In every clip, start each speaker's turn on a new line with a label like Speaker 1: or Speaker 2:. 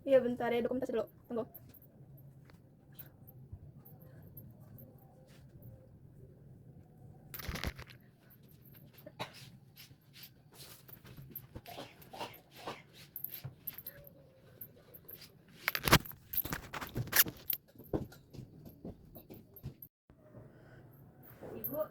Speaker 1: Iya bentar ya, dokumentasi dulu. Tunggu. Ibu.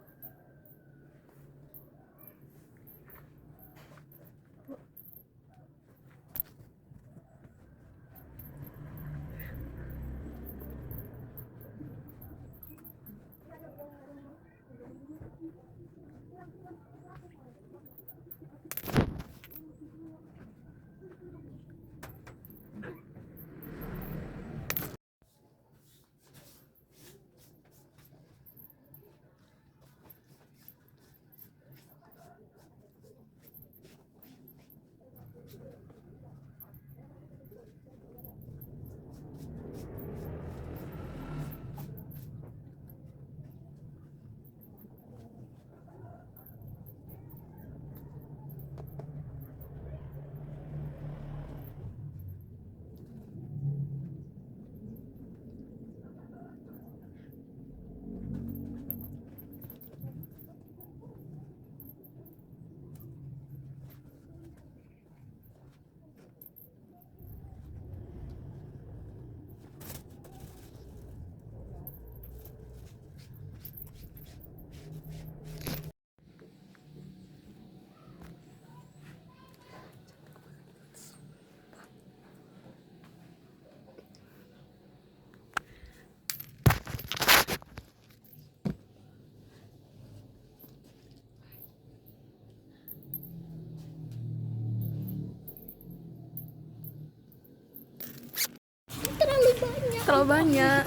Speaker 1: Terlalu banyak.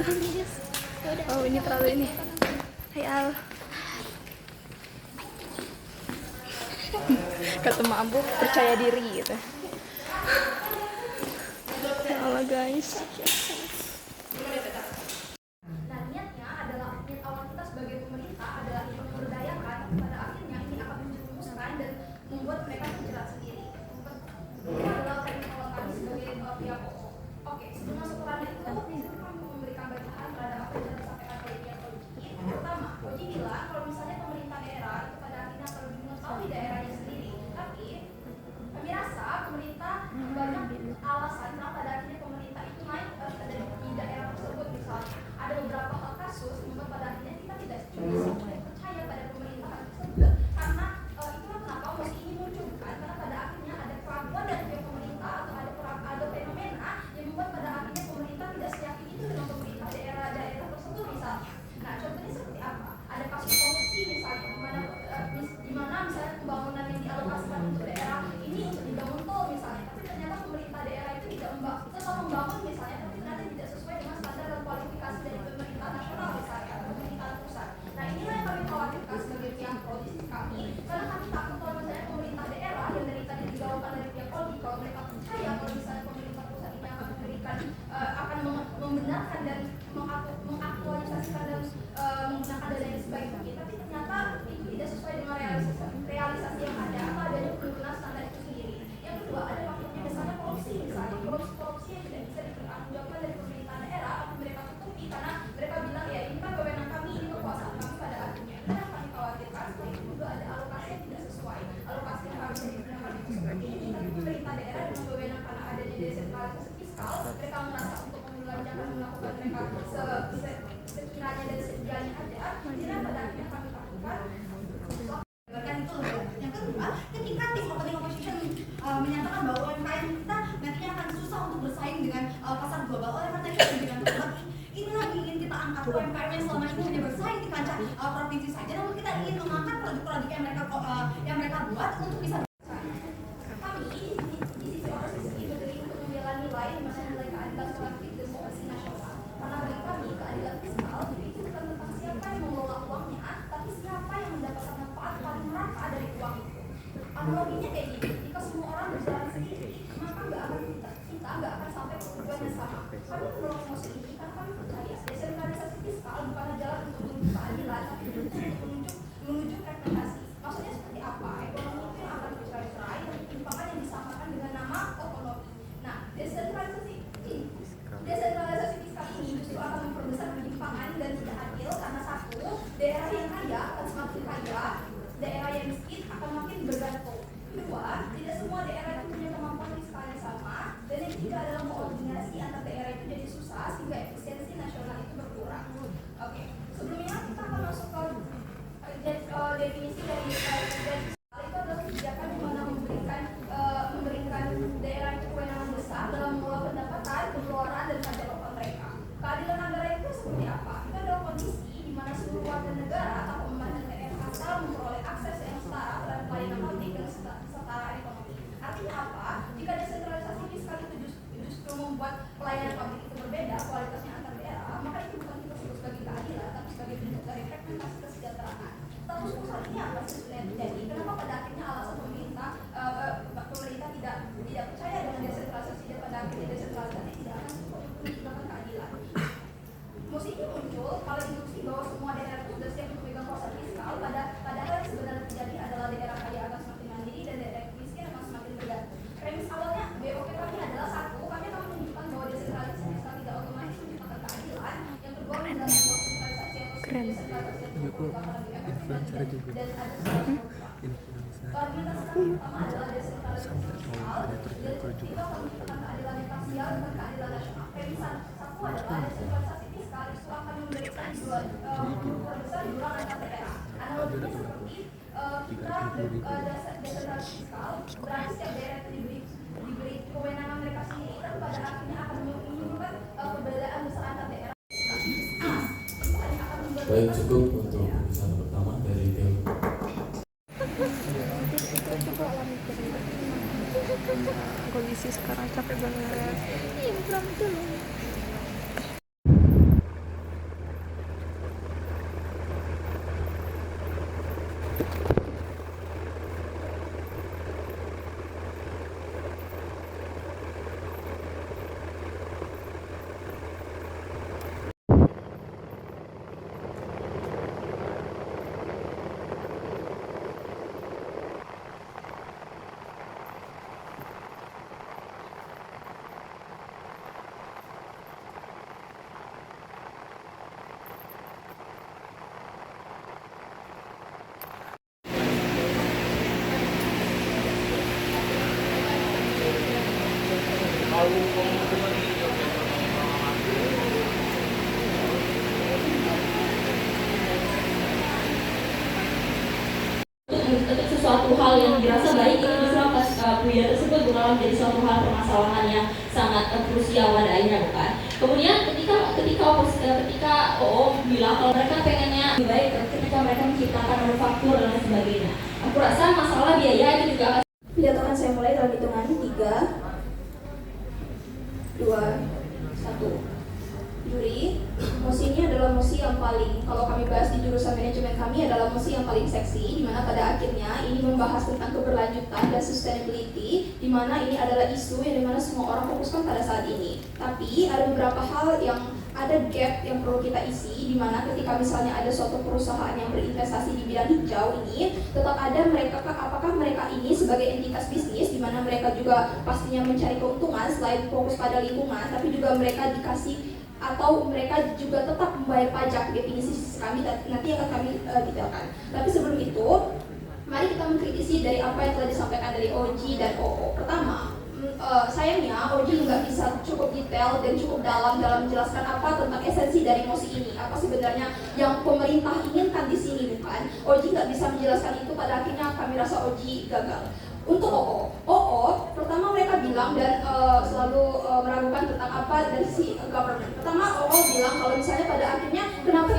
Speaker 1: Oh ini terlalu ini. Hai Al. Kata mak Abu percaya diri gitu. Ya Allah guys.
Speaker 2: Nah, niatnya adalah niat awal kita sebagai pemerintah adalah memberdayakan, pada akhirnya ini akan menjerumuskan dan membuat mereka terjerat sendiri. Itu adalah prinsip awal kami sebagai pihak pokok. Oke, sebelum masuk ke ranah itu, izinkan kami memberikan bacaan terhadap apa yang disampaikan oleh pihak Koji. Pertama, Koji bilang kalau misalnya pemerintah daerah itu pada akhirnya akan lebih mengetahui daerahnya sendiri. Tapi kami rasa pemerintah banyak alasan kenapa pada akhirnya pemerintah itu naik di daerah tersebut. Misalnya ada beberapa hal kasus membuat pada akhirnya kita tidak setuju dan percaya pada pemerintahan tersebut, karena itulah kenapa mosi ini muncul kan, karena pada akhirnya ada keraguan dari pihak pemerintah atau ada fenomena yang membuat pada akhirnya pemerintah tidak seyakin itu dengan pemerintah daerah-daerah tersebut misalnya. Nah contohnya seperti apa? Ada kasus korupsi misalnya, di mana misalnya pembangunan yang dialokasikan untuk daerah ini untuk dibangun tol misalnya, tapi ternyata pemerintah daerah itu tidak tetap membangun misalnya, tapi ternyata tidak sesuai dengan standar dan kualifikasi dari pemerintah nasional misalnya atau pemerintah pusat. Nah inilah yang kami khawatirkan sebagai pihak pro di sisi kami, karena kami takut kalau misalnya pemerintah daerah yang dari tadi digaungkan dari pihak Polri, kalau mereka percaya kalau misalnya pemerintah pusat ini akan memberikan akan membenarkan dan mengaktualisasikan dan menggunakan dana yang sebaik mungkin, tapi ternyata itu tidak sesuai dengan realisasi yang ada atau adanya penurunan standar itu sendiri. Yang kedua, ada faktornya misalnya korupsi misalnya, korupsi yang tidak bisa dipertanggungjawabkan dari pemerintah daerah, tapi mereka tutupi karena mereka bilang ya ini kan wewenang kami, ini kekuasaan kami pada akhirnya. Itu yang kami khawatirkan. Selain itu juga ada alokasi yang tidak sesuai, alokasi yang harusnya digunakan untuk seperti ini, tapi pemerintah daerah dengan wewenang karena adanya desentralisasi fiskal, mereka merasa untuk membelanjakan melakukan mereka sekiranya dan sedianya ada. Inilah pada akhirnya kami takutkan. Bahkan itu loh. Yang kedua, ketika tim opposition menyatakan bahwa UMKM kita nantinya akan susah untuk bersaing dengan pasar global, oleh karena itu dengan lagi ini lagi ingin kita angkat UMKM yang selama ini hanya bersaing di kancah provinsi saja, namun kita ingin mengangkat produk-produk yang mereka buat untuk bisa kami di sisi oposisi berdiri untuk membela nilai di mana nilai keadilan kolektif dan demokrasi nasional, karena bagi kami keadilan fiskal itu bukan tentang siapa yang mengelola uangnya, tapi siapa yang mendapatkan manfaat paling merata dari uang itu. Analoginya kayak gini, jika semua orang berjalan sendiri, maka kita nggak akan sampai ke tujuan yang sama. Kami mendorong mosi ini karena kami percaya desentralisasi fiskal bukanlah jalan untuk menuju keadilan, tapi untuk menuju fragmentasi. Maksudnya seperti apa? Ekonomi itu yang akan bercerai-cerai dan ketimpangan yang disamakan dengan nama otonomi. Nah, desentralisasi koordinasi antar daerah itu jadi susah sehingga efisiensi nasional itu berkurang. Oke, sebelumnya kita akan masuk ke definisi dari fiskal itu adalah kebijakan di mana memberikan daerah itu kewenangan besar dalam mengelola pendapatan, pengeluaran dan pajak lokal mereka. Keadilan negara itu seperti apa? Itu adalah kondisi di mana seluruh warga negara atau pembantu daerah asal memperoleh akses yang setara terhadap pelayanan publik dan setara ekonomi. Artinya apa? Jika desentralisasi fiskal itu justru membuat pelayanan publik itu berbeda kualitasnya antar daerah, maka itu bukan kita sebut sebagai keadilan, tapi sebagai bentuk dari fragmentasi kesejahteraan. Status quo ini apa sih sebenarnya terjadi? Kenapa pada akhirnya alasan pemerintah tidak percaya dengan desentralisasi dan pada akhirnya desentralisasi tidak akan cukup untuk menciptakan keadilan? Musik ini muncul kalau ilusi bahwa semua daerah itu sudah siap untuk memegang kuasa fiskal, padahal yang sebenarnya terjadi adalah daerah kaya akan semakin mandiri dan daerah miskin akan semakin bergantung. Premis awalnya BOP kami adalah satu, kami akan menunjukkan bahwa desentralisasi fiskal tidak otomatis menciptakan keadilan. Yang kedua adalah desentralisasi atau desentralisasi yang
Speaker 3: influencer juga
Speaker 2: dan ada
Speaker 3: influencer
Speaker 2: argumentasi pertama adalah desentralisasi fiskal itu akan menciptakan keadilan yang parsial dan keadilan nasional. Premis satu adalah desentralisasi fiskal itu akan memberikan besar jurang antar daerah. Analoginya seperti kita desentralisasi fiskal berarti setiap daerah itu diberi kewenangan mereka sendiri, tapi pada akhirnya akan menimbulkan perbedaan besar antar daerah.
Speaker 4: Baik, cukup untuk pembicaraan pertama dari tim.
Speaker 1: Kondisi sekarang capek banget. Iya, pulang dulu.
Speaker 5: Untuk sesuatu hal yang dirasa baik ini justru budaya tersebut bukanlah menjadi suatu hal permasalahan yang sangat krusial pada akhirnya, bukan. Kemudian ketika OO bilang kalau mereka pengennya lebih baik ketika mereka menciptakan manufaktur dan lain sebagainya, aku rasa masalah biaya itu juga akan.
Speaker 2: Pidato akan saya mulai dalam hitungan 3, 2, 1. Juri, mosi ini adalah mosi yang paling, kalau kami bahas di jurusan manajemen kami adalah mosi yang paling seksi, di mana pada akhirnya ini membahas tentang keberlanjutan dan sustainability, di mana ini adalah isu yang dimana semua orang fokuskan pada saat ini. Tapi ada beberapa hal yang ada gap yang perlu kita isi, di mana ketika misalnya ada suatu perusahaan yang berinvestasi di bidang hijau ini, tetap ada mereka, apakah mereka ini sebagai entitas bisnis, di mana mereka juga pastinya mencari keuntungan selain fokus pada lingkungan, tapi juga mereka dikasih atau mereka juga tetap membayar pajak. Definisi kami nanti akan kami detailkan. Tapi sebelum itu, mari kita mengkritisi dari apa yang telah disampaikan dari Oji dan OO. Pertama, sayangnya Oji nggak bisa cukup detail dan cukup dalam menjelaskan apa tentang esensi dari mosi ini. Apa sebenarnya yang pemerintah inginkan di sini, bukan? Oji nggak bisa menjelaskan itu, pada akhirnya kami rasa Oji gagal. Untuk OO, pertama mereka bilang dan selalu meragukan tentang apa dari si government. Pertama OO bilang kalau misalnya pada akhirnya kenapa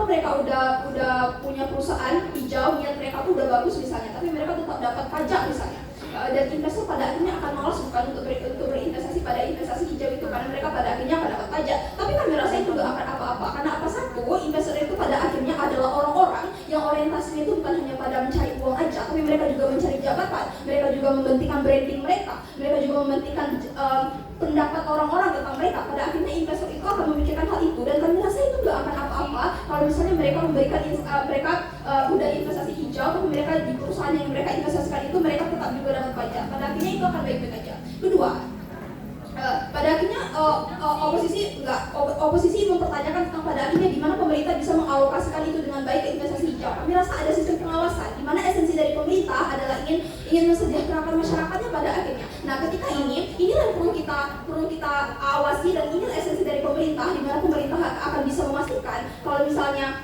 Speaker 2: mereka udah punya perusahaan hijau, niat mereka tuh udah bagus misalnya, tapi mereka tetap dapat pajak misalnya. Dan investor pada akhirnya akan malas bukan untuk berinvestasi pada investasi hijau itu karena mereka pada akhirnya akan dapat pajak. Tapi kami rasa itu gak akan apa-apa, karena apa? Satu, investor itu pada akhirnya adalah orang-orang yang orientasinya itu bukan hanya pada mencari uang aja, tapi mereka juga mencari jabatan, mereka juga mementingkan branding mereka juga mementingkan pendapat orang-orang tentang mereka. Pada akhirnya investor itu akan memikirkan hal itu, dan kami rasa itu gak akan apa-apa kalau misalnya mereka memberikan udah investasi hijau, tapi mereka di perusahaan yang mereka investasikan itu mereka tetap juga dapat pajak. Pada akhirnya itu akan baik-baik aja. Kedua, pada akhirnya oposisi mempertanyakan tentang pada akhirnya di mana pemerintah bisa mengalokasikan itu dengan baik ke investasi hijau. Kami rasa ada sistem pengawasan di mana esensi dari pemerintah adalah ingin mensejahterakan masyarakatnya pada akhirnya. Nah, ketika inilah yang perlu kita awasi, dan ini esensi dari pemerintah, di mana pemerintah akan bisa memastikan kalau misalnya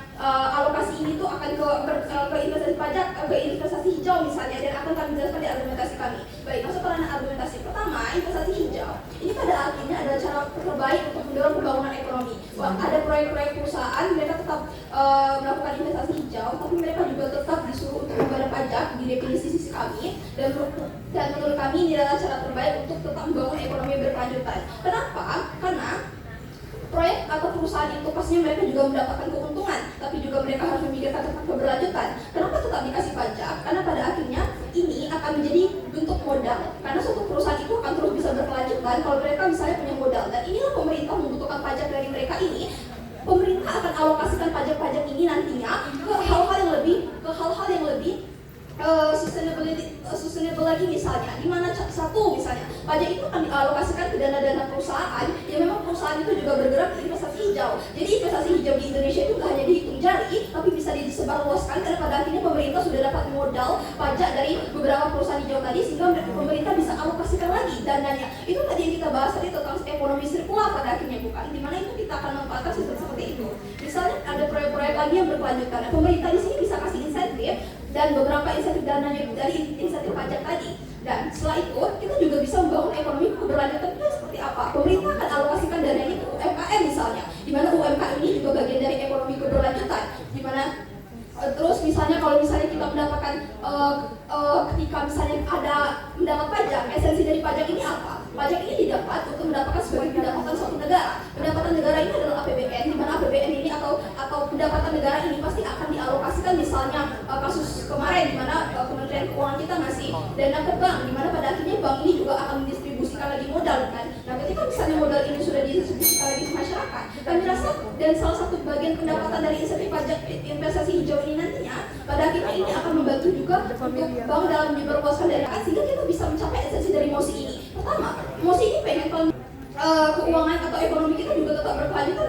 Speaker 2: alokasi ini tuh akan ke investasi pajak, ke investasi hijau misalnya, dan akan kami jelaskan di argumentasi kami. Baik, masuk ke ranah argumentasi. Pertama, investasi hijau. Ini pada akhirnya adalah cara terbaik untuk mendorong pembangunan ekonomi. Ada proyek-proyek perusahaan, mereka tetap melakukan investasi hijau, tapi mereka juga tetap disuruh untuk membayar pajak di definisi sisi kami, dan menurut kami ini adalah cara terbaik untuk tetap membangun ekonomi berkelanjutan. Kenapa? Karena proyek atau perusahaan itu pastinya mereka juga mendapatkan keuntungan, tapi juga mereka harus memikirkan tentang keberlanjutan. Kenapa tetap dikasih pajak? Karena pada akhirnya ini akan menjadi bentuk modal, karena suatu perusahaan itu akan terus bisa berkelanjutan kalau mereka misalnya punya modal, dan inilah pemerintah membutuhkan pajak dari mereka ini. Pemerintah akan alokasikan pajak-pajak ini nantinya ke hal-hal yang lebih sustainable lagi, misalnya di mana satu misalnya pajak itu akan dialokasikan ke dana-dana perusahaan yang memang perusahaan itu juga bergerak di investasi hijau. Jadi investasi hijau di Indonesia itu tidak hanya dihitung jari, tapi bisa disebarluaskan, karena pada akhirnya pemerintah sudah dapat modal pajak dari beberapa perusahaan hijau tadi, sehingga pemerintah bisa alokasikan lagi dananya. Itu tadi yang kita bahas tadi tentang ekonomi sirkular pada akhirnya, bukan? Di mana itu kita akan memanfaatkan sistem seperti itu. Misalnya ada proyek-proyek lagi yang berkelanjutan. Nah, pemerintah di sini bisa kasih insentif dan beberapa insentif dananya dari insentif pajak tadi. Dan setelah itu kita juga bisa membangun ekonomi keberlanjutan itu seperti apa? Pemerintah akan alokasikan dananya ke UMKM misalnya, di mana UMKM ini juga bagian dari ekonomi keberlanjutan, di mana terus misalnya kalau misalnya kita mendapatkan ketika misalnya ada mendapat pajak, esensi dari pajak ini apa? Pajak ini didapat untuk mendapatkan sebagai pendapatan suatu negara. Pendapatan negara ini adalah APBN, di mana APBN ini atau pendapatan negara ini pasti akan dialokasikan, misalnya kasus kemarin di mana Kementerian Keuangan kita ngasih dana ke bank, di mana pada akhirnya bank ini juga akan mendistribusikan lagi modal, kan? Nah, ketika misalnya modal ini sudah didistribusikan lagi ke masyarakat, kami rasa dan salah satu bagian pendapatan dari insentif pajak investasi hijau ini nantinya pada akhirnya ini akan membantu juga untuk bank dalam diberluaskan dana, sehingga kita bisa mencapai esensi dari MOSI ini. Pertama, MOSI ini pengen keuangan atau ekonomi kita juga tetap berkelanjutan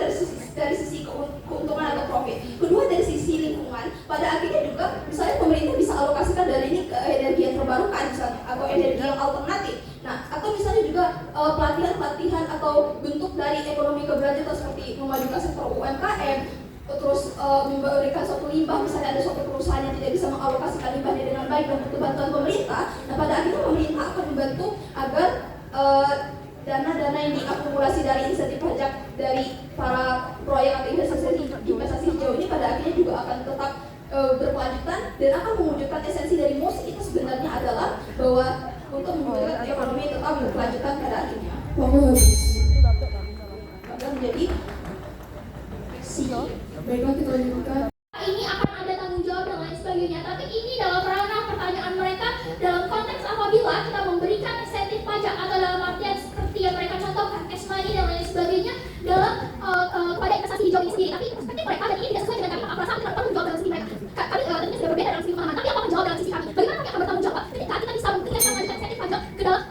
Speaker 2: dari sisi keuntungan atau profit. Kedua, dari sisi lingkungan, pada akhirnya juga misalnya pemerintah bisa alokasikan dana ini ke energi yang terbarukan misalnya, atau energi yang alternatif. Nah, atau misalnya juga pelatihan atau bentuk dari ekonomi keberlanjutan seperti memajukan sektor UMKM, terus memberikan suatu limbah, misalnya ada suatu perusahaan yang tidak bisa mengalokasikan limbahnya dengan baik dan butuh bantuan pemerintah. Nah, pada akhirnya pemerintah akan membantu agar dana-dana yang diakumulasi dari insentif pajak dari para proyek atau investasi hijau ini pada akhirnya juga akan tetap berkelanjutan dan akan mewujudkan esensi dari MOSI itu sebenarnya adalah bahwa untuk mewujudkan ekonomi tetap berkelanjutan pada akhirnya. Maka menjadi baiklah kita lanjutkan.
Speaker 5: Ini akan ada tanggung jawab dan lain sebagainya, tapi ini dalam ranah pertanyaan mereka dalam konteks apabila kita memberikan insentif pajak atau dalam artian seperti yang mereka contohkan cash money dan lain sebagainya dalam pada investasi hijau ini sendiri, tapi perspektif mereka dan ini tidak sesuai dengan kami, perasaan kita bertanggung jawab dalam sisi mereka. Kami tentunya sudah berbeda dalam sisi pemahaman, tapi apa menjawab dalam sisi kami? Bagaimana kami akan bertanggung jawab ketika kita bisa mengingatkan insentif pajak ke dalam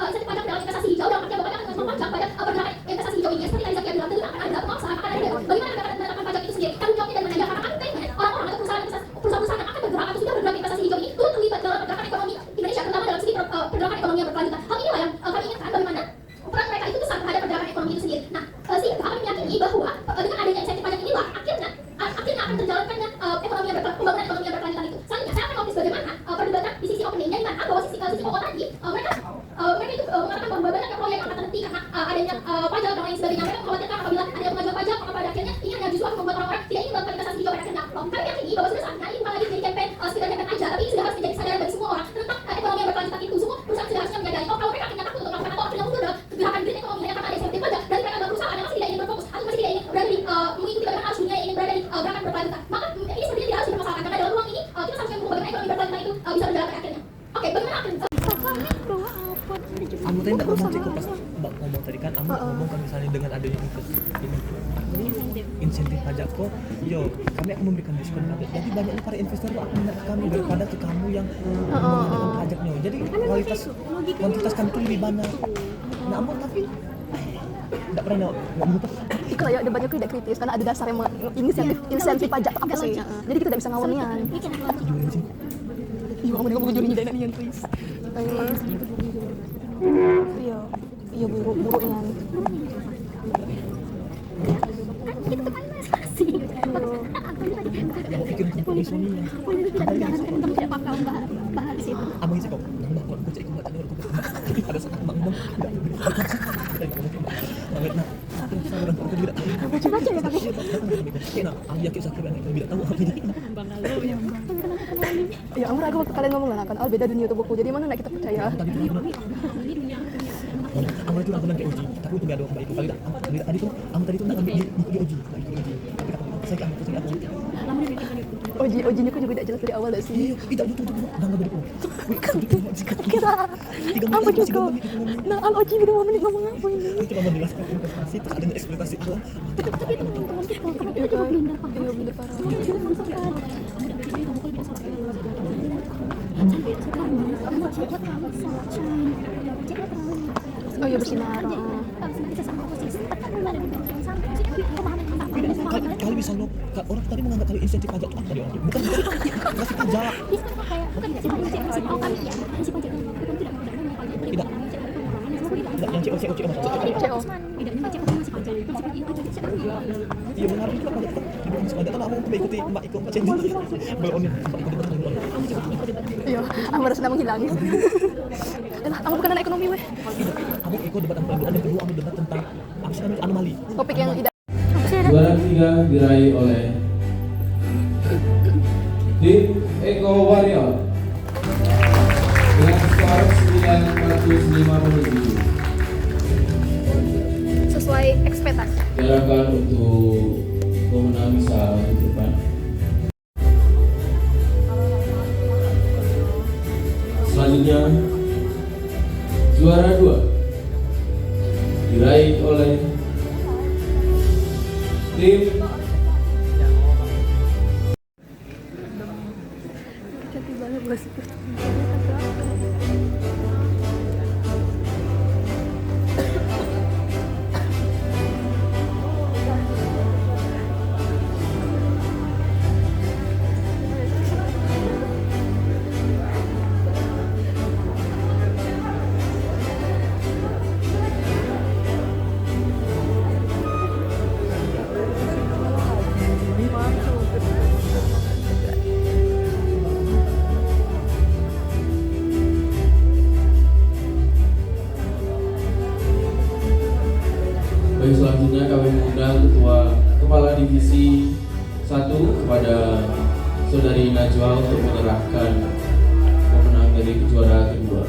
Speaker 5: investasi hijau dalam artian bahwa kami akan pajak pada pergerakan investasi hijau ini seperti tadi Zakia bilang, tentunya akan ada pengawasan, akan ada bagaimana kami akan menetapkan pajak itu sendiri. Tanggung jawabnya dari mana? Ya, karena kami pengen orang-orang atau perusahaan-perusahaan yang akan bergerak atau sudah bergerak investasi hijau ini turut terlibat dalam pergerakan ekonomi Indonesia, terutama dalam segi pergerakan ekonomi yang berkelanjutan. Hal inilah yang kami ingatkan bagaimana peran mereka itu besar terhadap pergerakan ekonomi itu sendiri. Nah, sehingga kami meyakini bahwa dengan adanya insentif pajak inilah akhirnya akan terjalankannya pembangunan ekonomi yang berkelanjutan itu. Selanjutnya saya akan notice bagaimana perdebatan di sisi openingnya, di mana bahwa sisi pokok tadi mereka itu mengatakan bahwa banyaknya proyek yang akan terhenti karena adanya pajak dan lain sebagainya. Mereka mengkhawatirkan apabila ada pengajuan pajak, maka pada akhirnya ini hanya justru akan membuat orang-orang tidak ingin melakukan investasi hijau pada akhirnya. Kami meyakini bahwa sudah saatnya ini bukan lagi menjadi campaign sekedar campaign aja, tapi ini sudah harus menjadi kesadaran bagi semua orang tentang ekonomi yang berkelanjutan itu. Semua perusahaan sudah harusnya menyadari kalau mereka akhirnya takut untuk melakukan atau akhirnya mundur dalam gerakan green ekonomi hanya karena ada insentif pajak, dan mereka adalah perusahaan yang masih tidak ingin berfokus atau masih tidak ingin berada di mengikuti bagaimana arus dunia yang ingin berada di gerakan berkelanjutan. Maka ini sebenarnya tidak harus dipermasalahkan karena dalam ruang ini kita seharusnya mengubah bagaimana ekonomi berkelanjutan itu bisa berjalan pada akhirnya. Oke, bagaimana akhirnya?
Speaker 3: Kamu tadi nggak ngomong Ciko pas mbak ngomong tadi kan, kamu ngomong kan misalnya dengan adanya insentif pajak kok, yo kami akan memberikan diskon pajak. Jadi banyaknya para investor tuh akan melihat kami daripada ke kamu yang menggunakan pajaknya. Jadi kuantitas kami itu lebih banyak. Namun tapi tidak pernah ngomong.
Speaker 1: Kalau ya debatnya tidak kritis karena ada dasar yang insentif pajak apa sih? Jadi kita tidak bisa ngawanian. Iya, kamu ngomong jurinya dan nian please. Iya, iya buruk-buruknya.
Speaker 3: Yang pikir untuk suaminya. Abang isi kok. Aku cek ikut tadi aku. Ada saat abang ngomong. Aku tidak tahu.
Speaker 1: Baca ya tapi.
Speaker 3: Nah, ayah kita sakit aku tidak tahu apa ini.
Speaker 1: Ya ampun, aku waktu kalian ngomong lah kan, beda dunia tuh buku. Jadi mana nak kita percaya?
Speaker 3: Tadi itu awal itu aku bilang kayak Oji, tapi itu nggak ada waktu itu. Kali tadi tuh, tadi tuh nak ambil di Oji. Saya aku.
Speaker 1: Ojinya aku juga tidak jelas dari awal dah sih.
Speaker 3: Tidak itu dah nggak berdua.
Speaker 1: Kira apa juga? Nah, Oji beda menit ngomong apa ini?
Speaker 3: Itu cuma menjelaskan interpretasi, terus ada eksploitasi Allah.
Speaker 1: Tapi itu teman-teman kita, karena kita juga blunder parah. Iya blunder parah. Oh iya bersinar.
Speaker 3: Kalau misalnya orang tadi menganggap kalau insentif pajak itu apa dia? Bukan ngasih pajak. Tidak. Tidak yang CO
Speaker 1: CO.
Speaker 3: Iya benar itu pajak itu. Bukan pajak kan aku mengikuti Mbak Iko Mbak Cendi. Belum Mbak Iko debat.
Speaker 1: Iya, aku harus menghilang. Aku bukan anak ekonomi weh.
Speaker 3: Aku Iko debat tentang dan kedua aku debat tentang apa sih namanya anomali.
Speaker 1: Topik yang tidak.
Speaker 4: Juara ketiga diraih oleh tim Eko Warrior dengan skor 950.
Speaker 1: Sesuai ekspektasi.
Speaker 4: Diharapkan untuk pemenang bisa maju ke depan. Selanjutnya juara 2 diraih oleh tim
Speaker 1: Cantik banget gak sih?
Speaker 4: Baik, selanjutnya kami mengundang Kepala Divisi 1 kepada Saudari Najwa untuk menyerahkan pemenang dari kejuaraan kedua.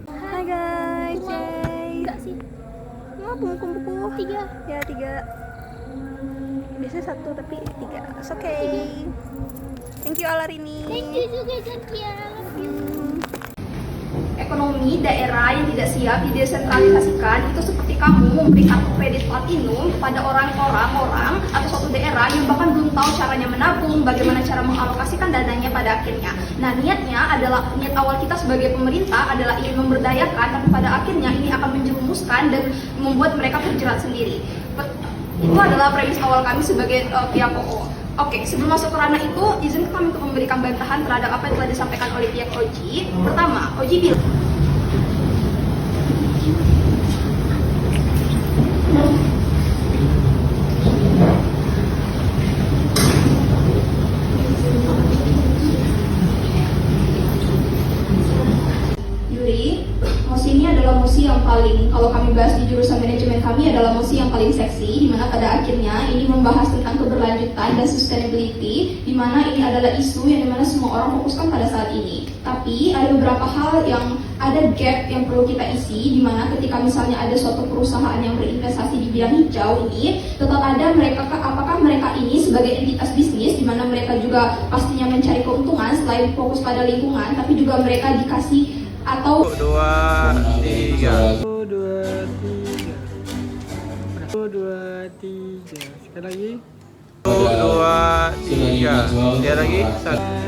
Speaker 1: Hai guys, yay. Enggak sih. Buku-buku 3. Ya 3. Biasanya 1 tapi 3. It's okay. Thank you Alarini.
Speaker 2: Thank you juga Zakia. Ekonomi daerah yang tidak siap didesentralisasikan itu seperti kamu memberi kartu kredit platinum kepada orang atau suatu daerah yang bahkan belum tahu caranya menabung, bagaimana cara mengalokasikan dananya pada akhirnya. Nah, niat awal kita sebagai pemerintah adalah ingin memberdayakan, tapi pada akhirnya ini akan menjerumuskan dan membuat mereka terjerat sendiri. Itu adalah premis awal kami sebagai pihak OO. Oke, sebelum masuk ke ranah itu, izinkan kami untuk memberikan bantahan terhadap apa yang telah disampaikan oleh pihak Oji. Pertama, Oji bilang mosi ini adalah mosi yang paling, kalau kami bahas di jurusan manajemen kami adalah mosi yang paling seksi, di mana pada akhirnya ini membahas tentang keberlanjutan dan sustainability, di mana ini adalah isu yang dimana semua orang fokuskan pada saat ini. Tapi ada beberapa hal yang ada gap yang perlu kita isi, di mana ketika misalnya ada suatu perusahaan yang berinvestasi di bidang hijau ini, tetap ada mereka, apakah mereka ini sebagai entitas bisnis, di mana mereka juga pastinya mencari keuntungan selain fokus pada lingkungan, tapi juga mereka dikasih atau
Speaker 6: 2, 3 sekali lagi 2, 3 dia lagi 1